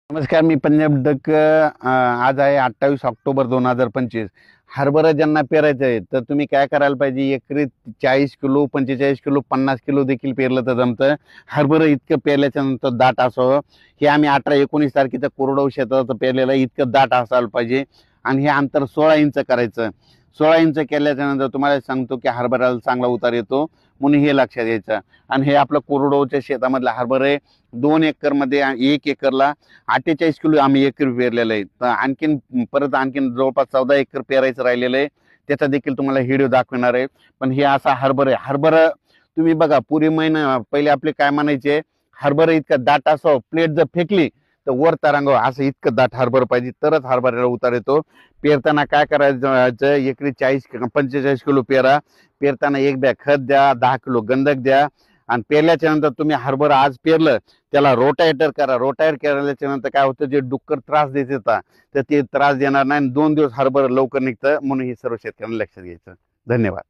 नमस्कार, मी पंजाब डक. आज आहे 28 ऑक्टोबर 2025. हरभरा ज्यांना पेरायचं आहे तर तुम्ही काय करायला पाहिजे, एकरी 40 किलो 45 किलो 50 किलो देखील पेरलं तर जमतं. हरभरा इतकं पेरल्याच्या नंतर दाट असावं. हे आम्ही 18-19 तारखेचं कोरडवाहू शेताचं पेरलेलं इतकं दाट असायला पाहिजे. आणि हे अंतर 16 इंच करायचं. 16 इंच केल्याच्या नंतर तुम्हाला सांगतो की हरभऱ्याला चांगला उतार येतो, म्हणून हे लक्षात घ्यायचं. आणि हे आपलं कोरडवाहूच्या शेतामधलं हरभरे 2 एकरमध्ये 1 एकरला 48 किलो आम्ही एकरी पेरलेलं आहे. तर आणखीन जवळपास 14 एकर पेरायचं राहिलेलं आहे. त्याचा देखील तुम्हाला व्हिडिओ दाखवणार आहे. पण हे असा हरभरा तुम्ही बघा, पुरी महिना पहिले आपले काय म्हणायचे, हरभरा इतका दाट असावं, प्लेट जर फेकली तर वर तरंगावं, असं इतकं दाट हरभरा पाहिजे, तरच हरभऱ्याला उतार येतो. पेरताना काय करायचं, एकरी 45 किलो पेरा. पेरताना एक बॅग खत द्या, 10 किलो गंधक द्या. आणि पेरल्याच्या नंतर तुम्ही हरभरा आज पेरलं, त्याला रोटायटर करा. रोटायर केल्याच्या नंतर काय होतं, जे डुक्कर त्रास देत येतात तर ते त्रास देणार नाही. 2 दिवस हरभरा लवकर निघतं, म्हणून हे सर्व शेतकऱ्यांना लक्षात घ्यायचं. धन्यवाद.